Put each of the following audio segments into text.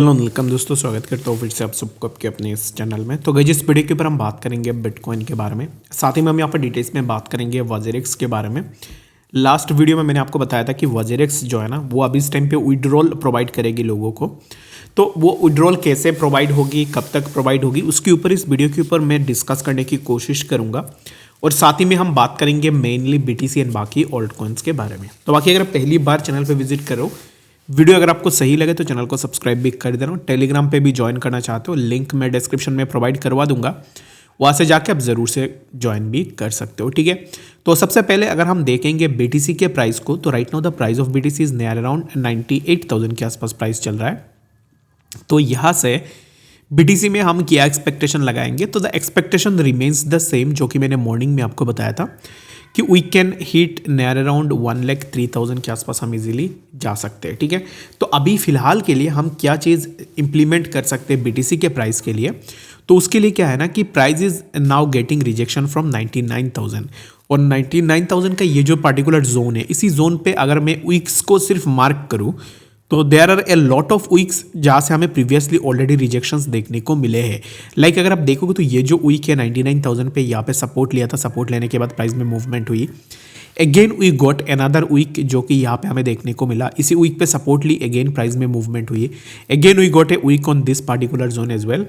Hello welcome दोस्तों, स्वागत करता हूँ फिर से आप सबको आपके अपने इस चैनल में। तो गाइस, इस वीडियो के ऊपर हम बात करेंगे बिटकॉइन के बारे में, साथ ही में हम यहाँ पर डिटेल्स में बात करेंगे वज़ेरेक्स के बारे में। लास्ट वीडियो में मैंने आपको बताया था कि वज़ेरेक्स जो है ना, वो अभी इस टाइम पे विड्रॉल प्रोवाइड करेगी लोगों को। तो वो विड्रॉल कैसे प्रोवाइड होगी, कब तक प्रोवाइड होगी, उसके ऊपर इस वीडियो के ऊपर मैं डिस्कस करने की कोशिश करूँगा। और साथ ही में हम बात करेंगे मेनली BTC एंड बाकी ऑल्ट कॉइन्स के बारे में। तो बाकी अगर आप पहली बार चैनल पर विजिट करो, वीडियो अगर आपको सही लगे तो चैनल को सब्सक्राइब भी कर देना। टेलीग्राम पे भी ज्वाइन करना चाहते हो, लिंक मैं डिस्क्रिप्शन में प्रोवाइड करवा दूंगा, वहाँ से जाके आप ज़रूर से ज्वाइन भी कर सकते हो, ठीक है। तो सबसे पहले अगर हम देखेंगे BTC के प्राइस को, तो right now the price of BTC is near around 98,000 के आसपास प्राइस चल रहा है। तो यहाँ से BTC में हम क्या एक्सपेक्टेशन लगाएंगे, तो the expectation remains the same जो कि मैंने मॉर्निंग में आपको बताया था कि we can hit near around 1,03,000 के आसपास हम इजीली जा सकते हैं, ठीक है। तो अभी फिलहाल के लिए हम क्या चीज़ इंप्लीमेंट कर सकते हैं BTC के प्राइस के लिए, तो उसके लिए क्या है ना कि price is now getting rejection from 99,000। और 99,000 का ये जो पर्टिकुलर जोन है, इसी जोन पे अगर मैं वीक्स को सिर्फ मार्क करूँ तो there are a lot of wicks जहाँ से हमें प्रीवियसली ऑलरेडी रिजेक्शंस देखने को मिले हैं। लाइक अगर आप देखोगे तो ये जो वीक है 99,000 पे यहाँ पे सपोर्ट लिया था, सपोर्ट लेने के बाद प्राइस में मूवमेंट हुई। Again we got another wick जो कि यहाँ पे हमें देखने को मिला, इसी वीक पे सपोर्ट ली, अगेन प्राइस में मूवमेंट हुई। Again we got a wick on this particular zone as well.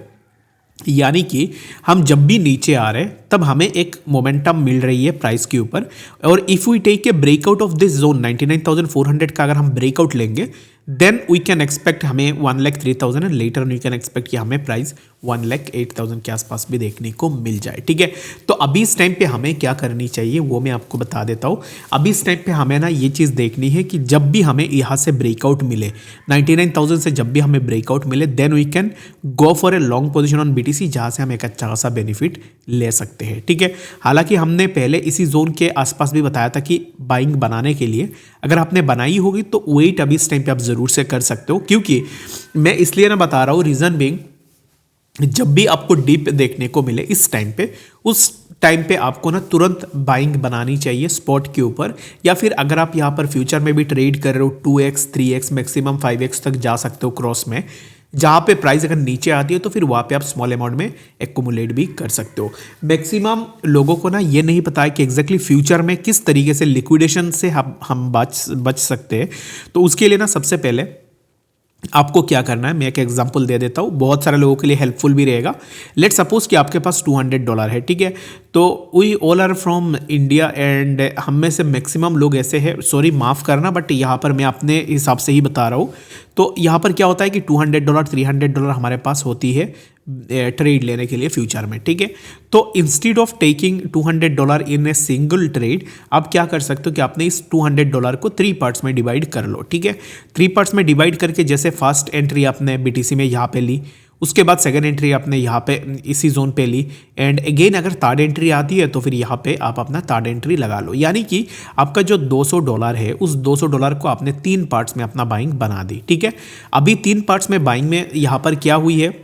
यानी कि हम जब भी नीचे आ रहे हैं तब हमें एक मोमेंटम मिल रही है प्राइस के ऊपर। और if we take a breakout of this zone 99,400 का अगर हम ब्रेकआउट लेंगे, देन वी कैन एक्सपेक्ट हमें 1,03,000 and later we can expect कि हमें प्राइस 1,08,000 के आसपास भी देखने को मिल जाए, ठीक है। तो अभी इस टाइम पे हमें क्या करनी चाहिए वो मैं आपको बता देता हूँ। अभी इस टाइम पे हमें ना ये चीज़ देखनी है कि जब भी हमें यहाँ से ब्रेकआउट मिले, 99,000 से जब भी हमें ब्रेकआउट मिले, then we can go for a long position on BTC, जहाँ से हम एक अच्छा खासा बेनिफिट ले सकते हैं, ठीक है। हालांकि हमने पहले इसी जोन के आसपास भी बताया था कि बाइंग बनाने के लिए अगर आपने बनाई होगी तो वेट अभी इस टाइम पे आप जरूर से कर सकते हो। क्योंकि मैं इसलिए ना बता रहा हूँ, रीजन बीइंग जब भी आपको डिप देखने को मिले इस टाइम पे, उस टाइम पे आपको ना तुरंत बाइंग बनानी चाहिए स्पॉट के ऊपर। या फिर अगर आप यहाँ पर फ्यूचर में भी ट्रेड कर रहे हो 2x 3x मैक्सिमम 5x तक जा सकते हो क्रॉस में, जहाँ पे प्राइस अगर नीचे आती है तो फिर वहाँ पे आप स्मॉल अमाउंट में एक्यूमुलेट भी कर सकते हो। मैक्सिमम लोगों को ना ये नहीं पता है कि एग्जैक्टली फ्यूचर में किस तरीके से लिक्विडेशन से हम बच सकते हैं। तो उसके लिए ना सबसे पहले आपको क्या करना है, मैं एक एग्जांपल दे देता हूँ, बहुत सारे लोगों के लिए हेल्पफुल भी रहेगा। लेट्स सपोज कि आपके पास $200 है, ठीक है। तो we all are from India and हम में से मैक्सिमम लोग ऐसे हैं, सॉरी माफ़ करना, बट यहाँ पर मैं अपने हिसाब से ही बता रहा हूँ। तो यहाँ पर क्या होता है कि $200 $300 हमारे पास होती है ट्रेड लेने के लिए फ्यूचर में, ठीक है। तो instead of taking $200 in a single trade, आप क्या कर सकते हो कि आपने इस $200 को 3 पार्ट्स में डिवाइड कर लो, ठीक है। 3 पार्ट्स में डिवाइड करके जैसे फर्स्ट एंट्री आपने BTC में यहाँ पे ली, उसके बाद सेकंड एंट्री आपने यहाँ पे इसी जोन पे ली, एंड अगेन अगर थर्ड एंट्री आती है तो फिर यहाँ पे आप अपना थर्ड एंट्री लगा लो। यानी कि आपका जो $200 है, उस $200 को आपने 3 पार्ट्स में अपना बाइंग बना दी, ठीक है। अभी 3 पार्ट्स में बाइंग में यहाँ पर क्या हुई है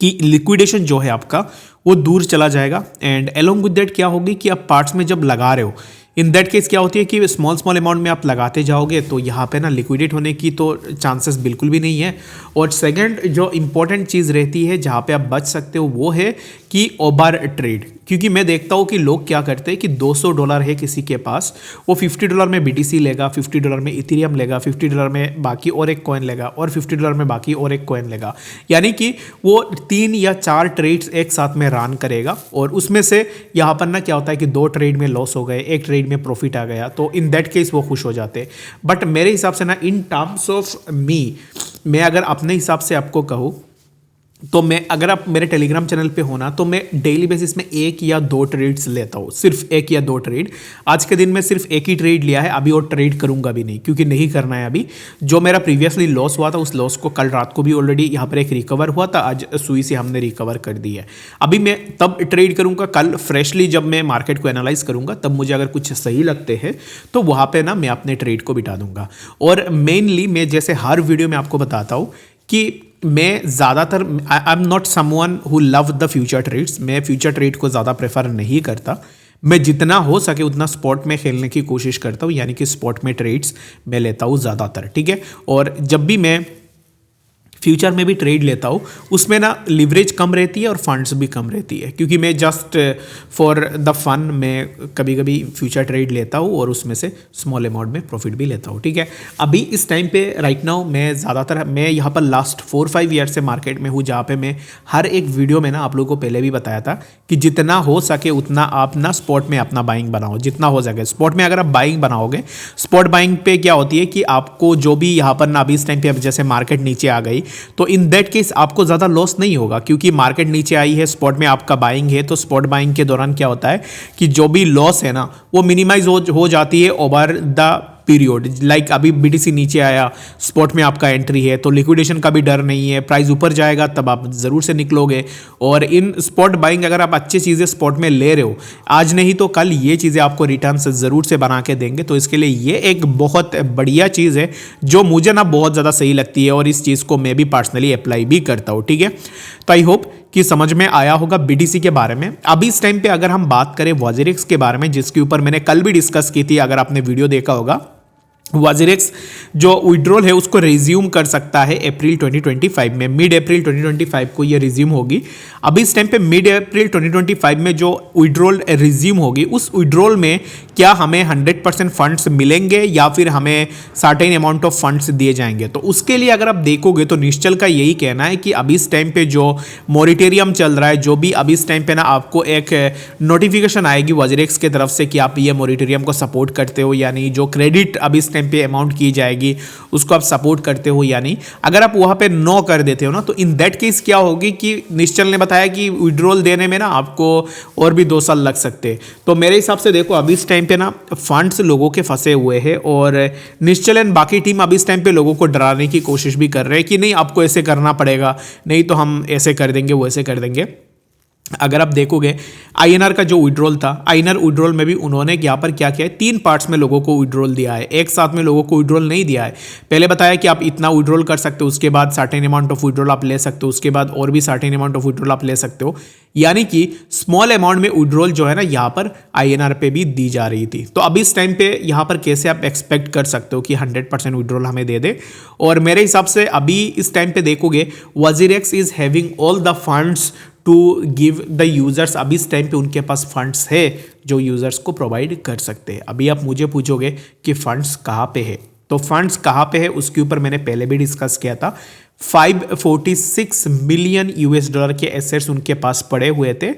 कि लिक्विडेशन जो है आपका वो दूर चला जाएगा। एंड अलोंग विद दैट क्या होगी कि आप पार्ट्स में जब लगा रहे हो, इन दैट केस क्या होती है कि स्मॉल अमाउंट में आप लगाते जाओगे तो यहाँ पे ना लिक्विडेट होने की तो चांसेस बिल्कुल भी नहीं है। और सेकंड जो इंपॉर्टेंट चीज़ रहती है जहाँ पे आप बच सकते हो वो है कि ओवर ट्रेड। क्योंकि मैं देखता हूँ कि लोग क्या करते हैं कि $200 है किसी के पास, वो $50 में BTC लेगा, $50 में इथेरियम लेगा, $50 में बाकी और एक कॉइन लेगा, और $50 में बाकी और एक कॉइन लेगा। यानी कि वो 3 या 4 ट्रेड्स एक साथ में रन करेगा, और उसमें से यहाँ पर ना क्या होता है कि 2 ट्रेड में लॉस हो गए, एक ट्रेड में प्रॉफिट आ गया, तो इन दैट केस वो खुश हो जाते हैं। बट मेरे हिसाब से ना, इन टर्म्स ऑफ मैं अगर अपने हिसाब से आपको कहूँ तो मैं, अगर आप मेरे टेलीग्राम चैनल पे होना, तो मैं डेली बेसिस में 1 या 2 ट्रेड्स लेता हूँ, सिर्फ 1 या 2 ट्रेड। आज के दिन में सिर्फ 1 ही ट्रेड लिया है, अभी और ट्रेड करूंगा भी नहीं, क्योंकि नहीं करना है अभी। जो मेरा प्रीवियसली लॉस हुआ था, उस लॉस को कल रात को भी ऑलरेडी यहाँ पर एक रिकवर हुआ था, आज सुई से हमने रिकवर कर दी है। अभी मैं तब ट्रेड करूंगा कल फ्रेशली, जब मैं मार्केट को एनालाइज करूंगा, तब मुझे अगर कुछ सही लगते हैं तो वहाँ पर ना मैं अपने ट्रेड को बिठा दूंगा। और मेनली मैं जैसे हर वीडियो में आपको बताता हूँ कि मैं ज़्यादातर, I am not someone who love the future trades, मैं फ्यूचर ट्रेड को ज़्यादा प्रेफर नहीं करता। मैं जितना हो सके उतना स्पॉट में खेलने की कोशिश करता हूँ, यानी कि स्पॉट में ट्रेड्स मैं लेता हूँ ज़्यादातर, ठीक है। और जब भी मैं फ्यूचर में भी ट्रेड लेता हूँ, उसमें ना लिवरेज कम रहती है और फंड्स भी कम रहती है, क्योंकि मैं जस्ट फॉर द फन मैं कभी कभी फ्यूचर ट्रेड लेता हूँ और उसमें से स्मॉल अमाउंट में प्रॉफिट भी लेता हूँ। ठीक है, अभी इस टाइम पे राइट नाउ मैं यहाँ पर लास्ट 4-5 ईयर से मार्केट में हूँ, जहाँ पे मैं हर एक वीडियो में ना आप लोगों को पहले भी बताया था कि जितना हो सके उतना आप ना स्पॉट में अपना बाइंग बनाओ, जितना हो सके स्पॉट में अगर आप बाइंग बनाओगे। स्पॉट बाइंग पे क्या होती है कि आपको जो भी यहाँ पर ना अभी इस टाइम पे अब जैसे मार्केट नीचे आ गई तो इन दैट केस आपको ज़्यादा लॉस नहीं होगा, क्योंकि मार्केट नीचे आई है, स्पॉट में आपका बाइंग है, तो स्पॉट बाइंग के दौरान क्या होता है कि जो भी लॉस है ना वो मिनिमाइज हो जाती है ओवर द पीरियड। लाइक अभी बीटीसी नीचे आया, स्पॉट में आपका एंट्री है, तो लिक्विडेशन का भी डर नहीं है, प्राइस ऊपर जाएगा तब आप ज़रूर से निकलोगे। और इन स्पॉट बाइंग अगर आप अच्छी चीज़ें स्पॉट में ले रहे हो, आज नहीं तो कल ये चीज़ें आपको रिटर्न ज़रूर से बना के देंगे। तो इसके लिए ये एक बहुत बढ़िया चीज़ है जो मुझे ना बहुत ज़्यादा सही लगती है, और इस चीज़ को मैं भी पर्सनली अप्लाई भी करता हूँ। ठीक है, तो आई होप कि समझ में आया होगा बीटीसी के बारे में। अभी इस टाइम पे अगर हम बात करें वॉजिरिक्स के बारे में, जिसके ऊपर मैंने कल भी डिस्कस की थी, अगर आपने वीडियो देखा होगा, वॉजिरिक्स जो विड्रॉल है उसको रिज्यूम कर सकता है अप्रैल 2025 में, मिड अप्रैल 2025 को ये रिज्यूम होगी। अभी इस टाइम पे मिड अप्रैल 2025 में जो विड्रॉल रिज्यूम होगी, उस विड्रॉल में क्या हमें 100% फंड्स मिलेंगे या फिर हमें सर्टेन अमाउंट ऑफ फंड्स दिए जाएंगे। तो उसके लिए अगर आप देखोगे तो निश्चल का यही कहना है कि अभी इस टाइम पे जो मॉरिटेरियम चल रहा है, जो भी अभी इस टाइम पे ना आपको एक नोटिफिकेशन आएगी वॉजिरिक्स की तरफ से कि आप ये मॉरिटेरियम को सपोर्ट करते हो, यानी जो क्रेडिट अभी इस टाइम पे अमाउंट की जाएगी उसको आप सपोर्ट करते हो या नहीं। अगर आप वहां पे नो कर देते हो ना, तो इन दैट केस क्या होगी कि निश्चल ने बताया कि विड्रॉल देने में ना आपको और भी 2 साल लग सकते हैं। तो मेरे हिसाब से देखो अभी इस टाइम पे ना फंड्स लोगों के फंसे हुए हैं, और निश्चल एंड बाकी टीम अभी इस टाइम पे लोगों को डराने की कोशिश भी कर रहे हैं कि नहीं आपको ऐसे करना पड़ेगा, नहीं तो हम ऐसे कर देंगे वो ऐसे कर देंगे। अगर आप देखोगे आईएनआर का जो विड्रॉल था, आईएनआर विड्रॉल में भी उन्होंने यहाँ पर क्या किया है, 3 पार्ट्स में लोगों को विड्रॉल दिया है, एक साथ में लोगों को विड्रॉल नहीं दिया है। पहले बताया कि आप इतना विड्रॉल कर सकते हो, उसके बाद सर्टेन अमाउंट ऑफ विड्रॉल आप ले सकते हो, उसके बाद और भी सर्टेन अमाउंट ऑफ विड्रॉल आप ले सकते हो, यानी कि स्मॉल अमाउंट में विड्रॉल जो है ना यहाँ पर आईएनआर पे भी दी जा रही थी। तो अभी इस टाइम पे यहाँ पर कैसे आप एक्सपेक्ट कर सकते हो कि 100% विड्रॉल हमें दे दे। और मेरे हिसाब से अभी इस टाइम पे देखोगे WazirX is having all the funds to give the users. अभी इस टाइम पे उनके पास फंड्स है जो यूजर्स को प्रोवाइड कर सकते हैं। अभी आप मुझे पूछोगे कि फंड्स कहाँ पे है, तो फंड्स कहाँ पे है उसके ऊपर मैंने पहले भी डिस्कस किया था। 546 मिलियन US$ के एसेट्स उनके पास पड़े हुए थे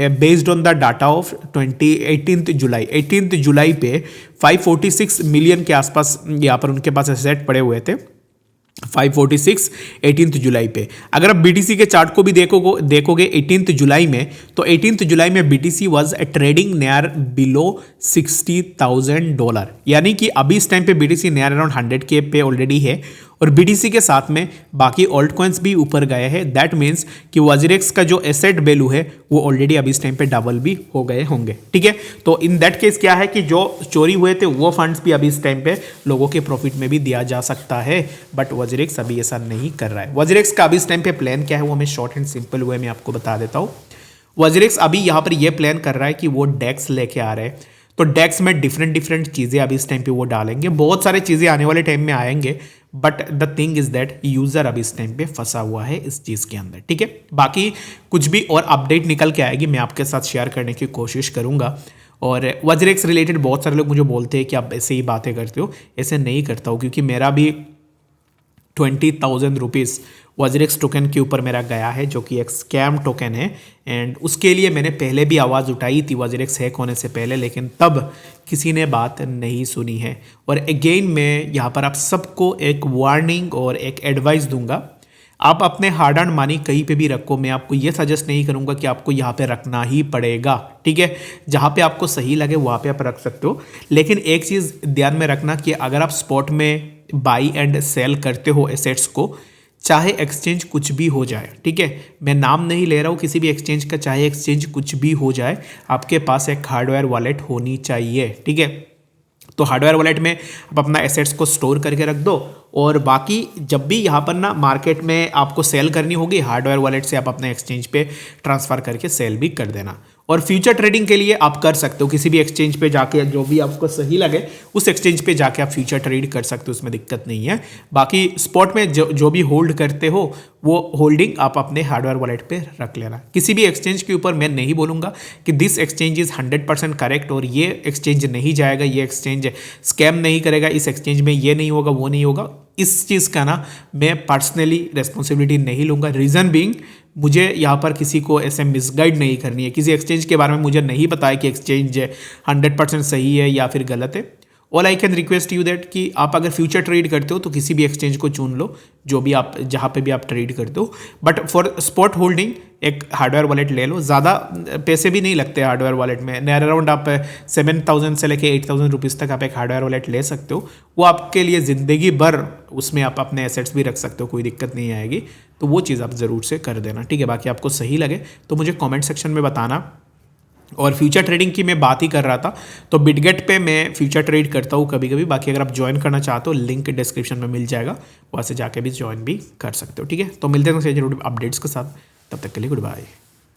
based on the data of 18 जुलाई पे 546 मिलियन के आसपास यहाँ पर उनके पास एसेट पड़े हुए थे 546 18 जुलाई पे। अगर आप बीटीसी के चार्ट को भी देखोगे 18 जुलाई में, तो 18 जुलाई में BTC was trading near below $60,000, यानी कि अभी इस टाइम पे बीटीसी नियर अराउंड 100K पे ऑलरेडी है, और बीटीसी के साथ में बाकी ऑल्ट कॉइन्स भी ऊपर गए हैं। दैट मीन्स कि वॉजिरिक्स का जो एसेट वैल्यू है वो ऑलरेडी अभी इस टाइम पे डबल भी हो गए होंगे। ठीक है, तो इन दैट केस क्या है कि जो चोरी हुए थे वो फंड्स भी अभी इस टाइम पे लोगों के प्रॉफिट में भी दिया जा सकता है, बट वॉजिरिक्स अभी ऐसा नहीं कर रहा है। वॉजिरिक्स का अभी इस टाइम पे प्लान क्या है वो मैं शॉर्ट एंड सिंपल वे में आपको बता देता हूँ। वॉजिरिक्स अभी यहाँ पर ये प्लान कर रहा है कि वो डेक्स लेके आ रहे हैं, तो डेक्स में डिफरेंट चीज़ें अभी इस टाइम पे वो डालेंगे, बहुत सारे चीज़ें आने वाले टाइम में आएंगे, but the thing is that user अभी इस टाइम पे फंसा हुआ है इस चीज़ के अंदर। ठीक है, बाकी कुछ भी और अपडेट निकल के आएगी मैं आपके साथ शेयर करने की कोशिश करूंगा। और वॉजिरिक्स रिलेटेड बहुत सारे लोग मुझे बोलते हैं कि आप ऐसे ही बातें करते हो, ऐसे नहीं करता हूँ, क्योंकि मेरा भी 20,000 रुपीज़ वॉजिरिक्स टोकन के ऊपर मेरा गया है, जो कि एक स्कैम टोकन है, एंड उसके लिए मैंने पहले भी आवाज़ उठाई थी वॉजिरिक्स हैक होने से पहले, लेकिन तब किसी ने बात नहीं सुनी है। और अगेन मैं यहाँ पर आप सबको एक वार्निंग और एक एडवाइस दूंगा, आप अपने हार्ड अर्न मनी कहीं पे भी रखो, मैं आपको ये सजेस्ट नहीं करूँगा कि आपको यहाँ पे रखना ही पड़ेगा। ठीक है, जहाँ पे आपको सही लगे वहाँ पे आप रख सकते हो, लेकिन एक चीज़ ध्यान में रखना कि अगर आप स्पॉट में बाई एंड सेल करते हो एसेट्स को, चाहे एक्सचेंज कुछ भी हो जाए, ठीक है, मैं नाम नहीं ले रहा हूँ किसी भी एक्सचेंज का, चाहे एक्सचेंज कुछ भी हो जाए, आपके पास एक हार्डवेयर वॉलेट होनी चाहिए। ठीक है, तो हार्डवेयर वॉलेट में आप अपना एसेट्स को स्टोर करके रख दो, और बाकी जब भी यहाँ पर ना मार्केट में आपको सेल करनी होगी, हार्डवेयर वॉलेट से आप अपने एक्सचेंज पे ट्रांसफ़र करके सेल भी कर देना। और फ्यूचर ट्रेडिंग के लिए आप कर सकते हो किसी भी एक्सचेंज पे जाके, जो भी आपको सही लगे उस एक्सचेंज पे जाके आप फ्यूचर ट्रेड कर सकते हो, उसमें दिक्कत नहीं है। बाकी स्पॉट में जो भी होल्ड करते हो वो होल्डिंग आप अपने हार्डवेयर वॉलेट पे रख लेना। किसी भी एक्सचेंज के ऊपर मैं नहीं बोलूँगा कि दिस एक्सचेंज इज़ 100% करेक्ट और ये एक्सचेंज नहीं जाएगा, ये एक्सचेंज स्कैम नहीं करेगा, इस एक्सचेंज में ये नहीं होगा, वो नहीं होगा। इस चीज़ का ना मैं पर्सनली रिस्पॉन्सिबिलिटी नहीं लूँगा। रीज़न बीइंग, मुझे यहाँ पर किसी को ऐसे मिसगाइड नहीं करनी है। किसी एक्सचेंज के बारे में मुझे नहीं पता है कि एक्सचेंज 100% सही है या फिर गलत है। All I can request you that कि आप अगर फ्यूचर ट्रेड करते हो तो किसी भी एक्सचेंज को चुन लो, जो भी आप जहाँ पे भी आप ट्रेड करते हो। बट फॉर स्पॉट होल्डिंग एक हार्डवेयर वॉलेट ले लो। ज़्यादा पैसे भी नहीं लगते हार्डवेयर वॉलेट में, नियर अराउंड आप 7,000 से लेके 8,000 रुपीज़ तक आप एक हार्डवेयर वॉलेट ले सकते हो। वो आपके लिए ज़िंदगी भर उसमें आप अपने एसेट्स भी रख सकते हो, कोई दिक्कत नहीं आएगी। तो वो चीज़ आप ज़रूर से कर देना, ठीक है। बाकी आपको सही लगे तो मुझे कॉमेंट सेक्शन में बताना। और फ्यूचर ट्रेडिंग की मैं बात ही कर रहा था, तो बिटगेट पे मैं फ्यूचर ट्रेड करता हूँ कभी कभी। बाकी अगर आप ज्वाइन करना चाहते हो लिंक डिस्क्रिप्शन में मिल जाएगा, वहाँ से जाके भी ज्वाइन भी कर सकते हो, ठीक है। तो मिलते हैं अपडेट्स के साथ, तब तक के लिए गुड बाय।